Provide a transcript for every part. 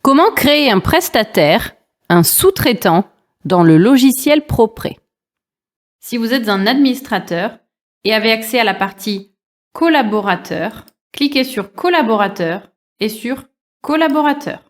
Comment créer un prestataire, un sous-traitant, dans le logiciel ProPré? Si vous êtes un administrateur et avez accès à la partie collaborateur, cliquez sur collaborateur et sur collaborateur.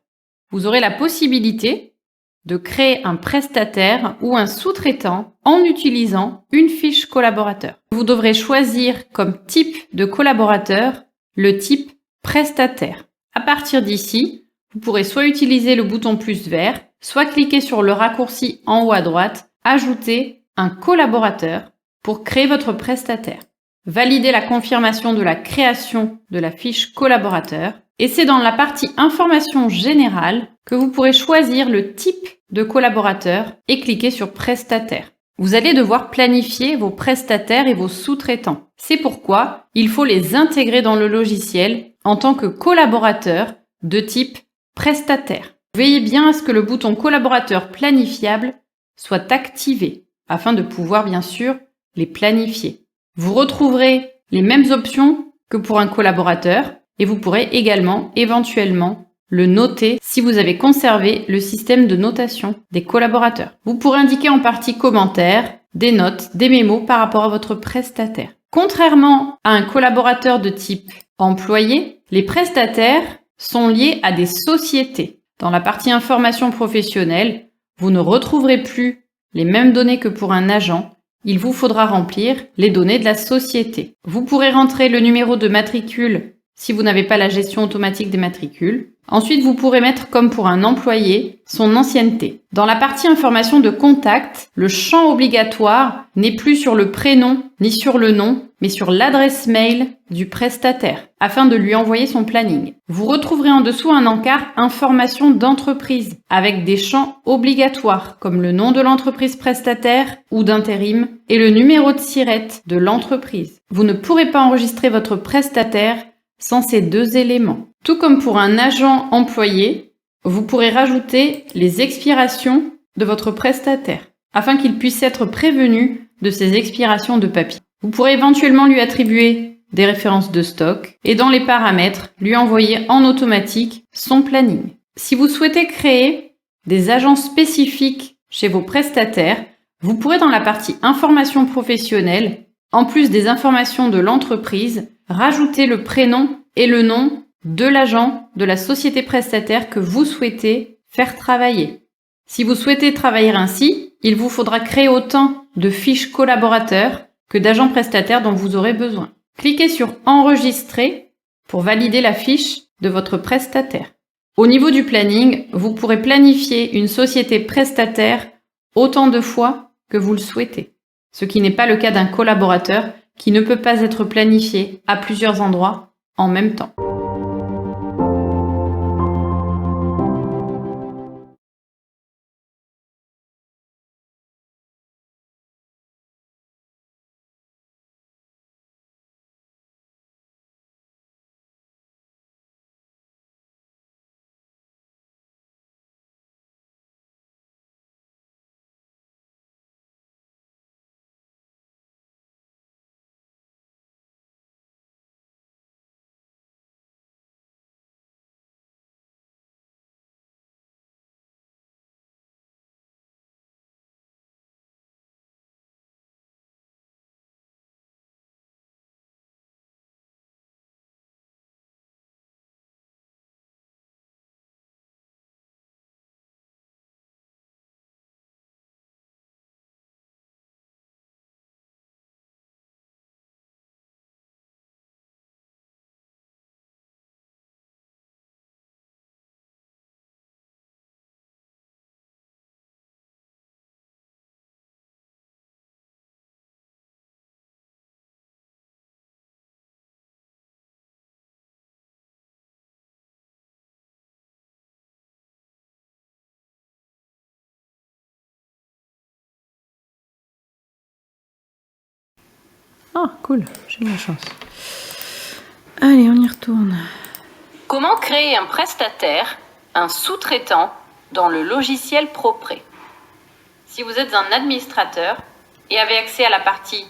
Vous aurez la possibilité de créer un prestataire ou un sous-traitant en utilisant une fiche collaborateur. Vous devrez choisir comme type de collaborateur le type prestataire. À partir d'ici, vous pourrez soit utiliser le bouton plus vert, soit cliquer sur le raccourci en haut à droite, ajouter un collaborateur pour créer votre prestataire. Validez la confirmation de la création de la fiche collaborateur et c'est dans la partie information générale que vous pourrez choisir le type de collaborateur et cliquer sur prestataire. Vous allez devoir planifier vos prestataires et vos sous-traitants. C'est pourquoi il faut les intégrer dans le logiciel en tant que collaborateurs de type prestataire. Veillez bien à ce que le bouton collaborateur planifiable soit activé afin de pouvoir bien sûr les planifier. Vous retrouverez les mêmes options que pour un collaborateur et vous pourrez également éventuellement le noter si vous avez conservé le système de notation des collaborateurs. Vous pourrez indiquer en partie commentaires, des notes, des mémos par rapport à votre prestataire. Contrairement à un collaborateur de type employé, les prestataires sont liés à des sociétés. Dans la partie information professionnelle, vous ne retrouverez plus les mêmes données que pour un agent. Il vous faudra remplir les données de la société. Vous pourrez rentrer le numéro de matricule si vous n'avez pas la gestion automatique des matricules. Ensuite, vous pourrez mettre, comme pour un employé, son ancienneté. Dans la partie information de contact, le champ obligatoire n'est plus sur le prénom ni sur le nom, mais sur l'adresse mail du prestataire, afin de lui envoyer son planning. Vous retrouverez en dessous un encart information d'entreprise, avec des champs obligatoires, comme le nom de l'entreprise prestataire ou d'intérim, et le numéro de SIRET de l'entreprise. Vous ne pourrez pas enregistrer votre prestataire sans ces deux éléments. Tout comme pour un agent employé, vous pourrez rajouter les expirations de votre prestataire, afin qu'il puisse être prévenu de ces expirations de papier. Vous pourrez éventuellement lui attribuer des références de stock et dans les paramètres, lui envoyer en automatique son planning. Si vous souhaitez créer des agents spécifiques chez vos prestataires, vous pourrez dans la partie information professionnelle, en plus des informations de l'entreprise, rajouter le prénom et le nom de l'agent de la société prestataire que vous souhaitez faire travailler. Si vous souhaitez travailler ainsi, il vous faudra créer autant de fiches collaborateurs que d'agents prestataires dont vous aurez besoin. Cliquez sur Enregistrer pour valider la fiche de votre prestataire. Au niveau du planning, vous pourrez planifier une société prestataire autant de fois que vous le souhaitez, ce qui n'est pas le cas d'un collaborateur qui ne peut pas être planifié à plusieurs endroits en même temps. Ah, cool, j'ai de la chance. Allez, on y retourne. Comment créer un prestataire, un sous-traitant, dans le logiciel ProPré? Si vous êtes un administrateur et avez accès à la partie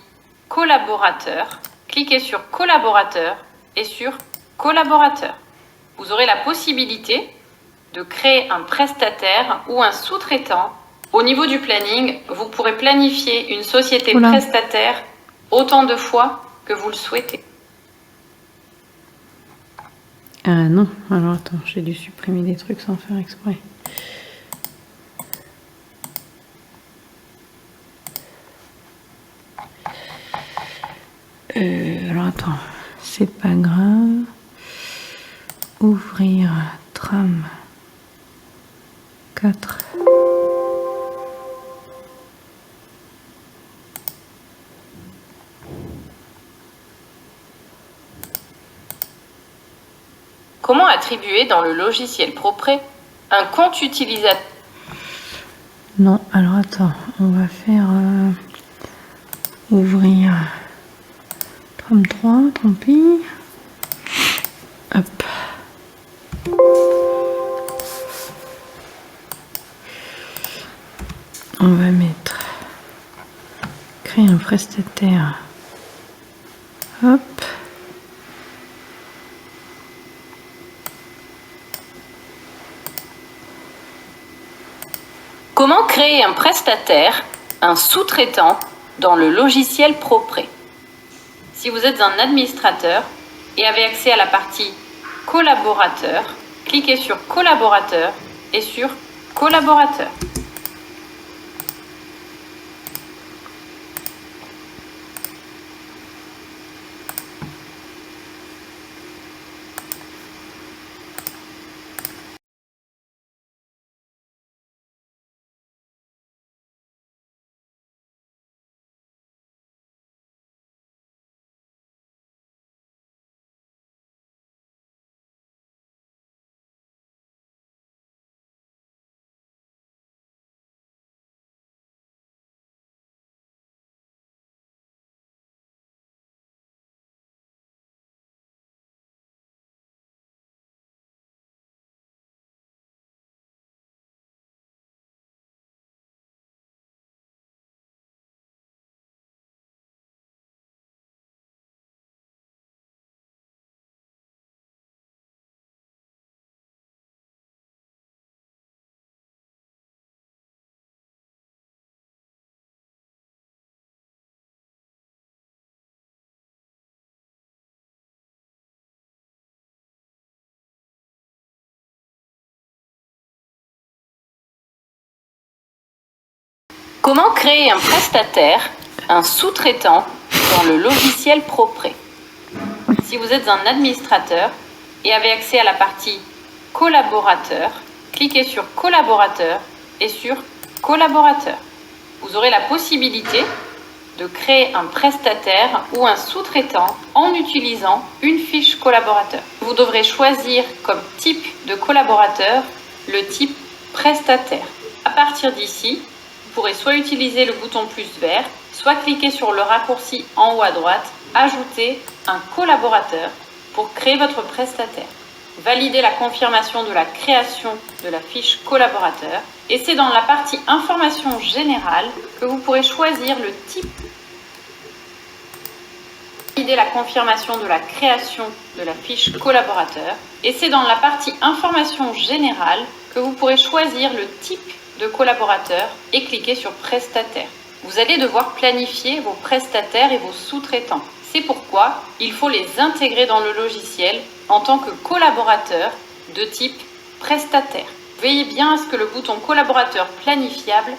collaborateur, cliquez sur collaborateur et sur collaborateur. Vous aurez la possibilité de créer un prestataire ou un sous-traitant. Au niveau du planning, vous pourrez planifier une société prestataire autant de fois que vous le souhaitez. Ah non, alors attends, j'ai dû supprimer des trucs sans faire exprès. Alors attends, c'est pas grave. Ouvrir tram 4. Comment attribuer dans le logiciel Propré un compte utilisateur? Non, alors attends, on va faire ouvrir tram 3, tant pis. Hop. On va mettre créer un prestataire. Hop. Comment créer un prestataire, un sous-traitant dans le logiciel Propré? Si vous êtes un administrateur et avez accès à la partie collaborateur, cliquez sur collaborateur et sur collaborateur. Comment créer un prestataire, un sous-traitant dans le logiciel Propré? Si vous êtes un administrateur et avez accès à la partie collaborateur, cliquez sur collaborateur et sur collaborateur. Vous aurez la possibilité de créer un prestataire ou un sous-traitant en utilisant une fiche collaborateur. Vous devrez choisir comme type de collaborateur le type prestataire. À partir d'ici, vous pourrez soit utiliser le bouton plus vert, soit cliquer sur le raccourci en haut à droite, ajouter un collaborateur pour créer votre prestataire. Validez la confirmation de la création de la fiche collaborateur et c'est dans la partie information générale que vous pourrez choisir le type. Validez la confirmation de la création de la fiche collaborateur et c'est dans la partie information générale que vous pourrez choisir le type de collaborateur et cliquer sur prestataire. Vous allez devoir planifier vos prestataires et vos sous-traitants. C'est pourquoi il faut les intégrer dans le logiciel en tant que collaborateurs de type prestataire. Veillez bien à ce que le bouton collaborateur planifiable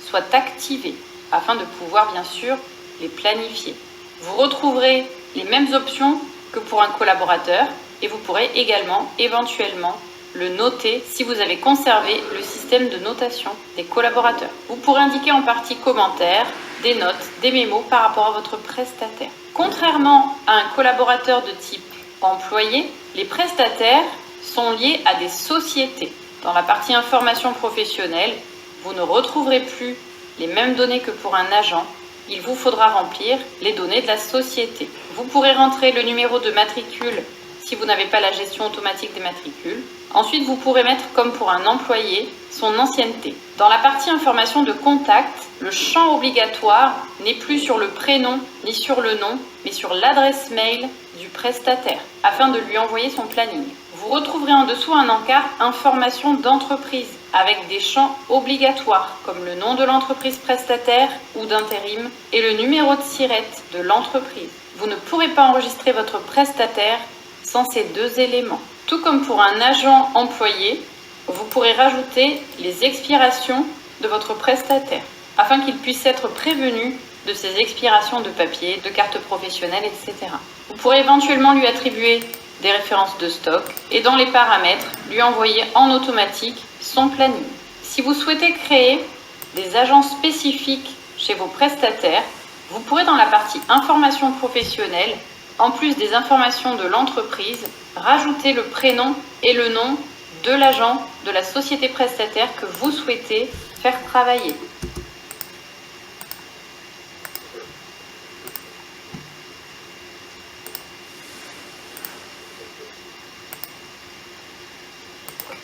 soit activé afin de pouvoir bien sûr les planifier. Vous retrouverez les mêmes options que pour un collaborateur et vous pourrez également éventuellement le noter si vous avez conservé le système de notation des collaborateurs. Vous pourrez indiquer en partie commentaires, des notes, des mémos par rapport à votre prestataire. Contrairement à un collaborateur de type employé, les prestataires sont liés à des sociétés. Dans la partie information professionnelle, vous ne retrouverez plus les mêmes données que pour un agent. Il vous faudra remplir les données de la société. Vous pourrez rentrer le numéro de matricule si vous n'avez pas la gestion automatique des matricules. Ensuite, vous pourrez mettre, comme pour un employé, son ancienneté. Dans la partie information de contact, le champ obligatoire n'est plus sur le prénom ni sur le nom, mais sur l'adresse mail du prestataire, afin de lui envoyer son planning. Vous retrouverez en dessous un encart Information d'entreprise avec des champs obligatoires comme le nom de l'entreprise prestataire ou d'intérim et le numéro de SIRET de l'entreprise. Vous ne pourrez pas enregistrer votre prestataire sans ces deux éléments. Tout comme pour un agent employé, vous pourrez rajouter les expirations de votre prestataire afin qu'il puisse être prévenu de ces expirations de papier, de carte professionnelle, etc. Vous pourrez éventuellement lui attribuer des références de stock et dans les paramètres, lui envoyer en automatique son planning. Si vous souhaitez créer des agents spécifiques chez vos prestataires, vous pourrez dans la partie information professionnelle, en plus des informations de l'entreprise, rajouter le prénom et le nom de l'agent de la société prestataire que vous souhaitez faire travailler.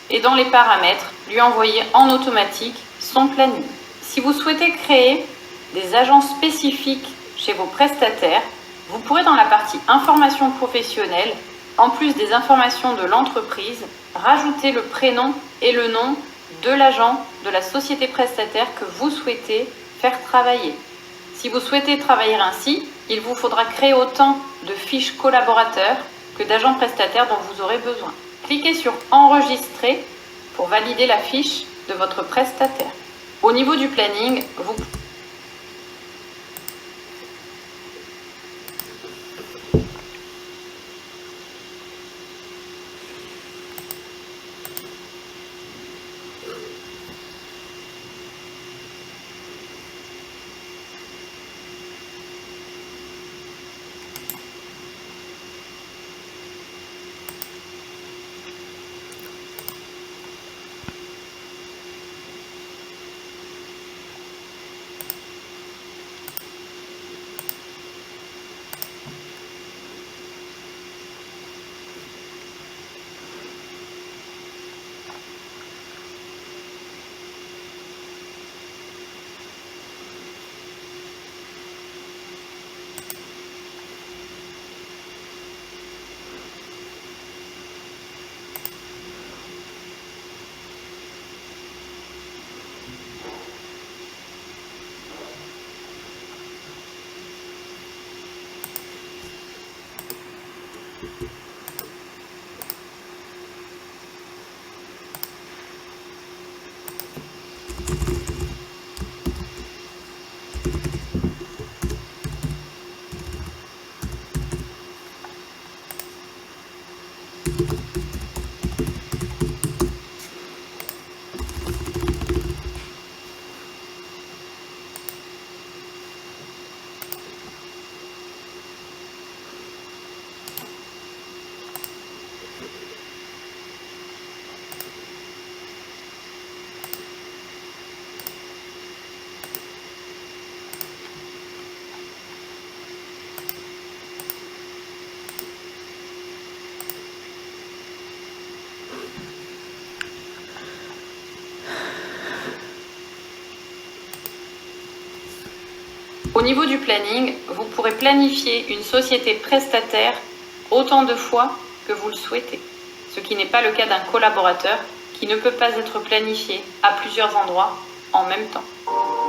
Et dans les paramètres, lui envoyer en automatique son planning. Si vous souhaitez créer des agents spécifiques chez vos prestataires, vous pourrez dans la partie information professionnelle, en plus des informations de l'entreprise, rajouter le prénom et le nom de l'agent de la société prestataire que vous souhaitez faire travailler. Si vous souhaitez travailler ainsi, il vous faudra créer autant de fiches collaborateurs que d'agents prestataires dont vous aurez besoin. Cliquez sur Enregistrer pour valider la fiche de votre prestataire. Au niveau du planning, vous Au niveau du planning, vous pourrez planifier une société prestataire autant de fois que vous le souhaitez, ce qui n'est pas le cas d'un collaborateur qui ne peut pas être planifié à plusieurs endroits en même temps.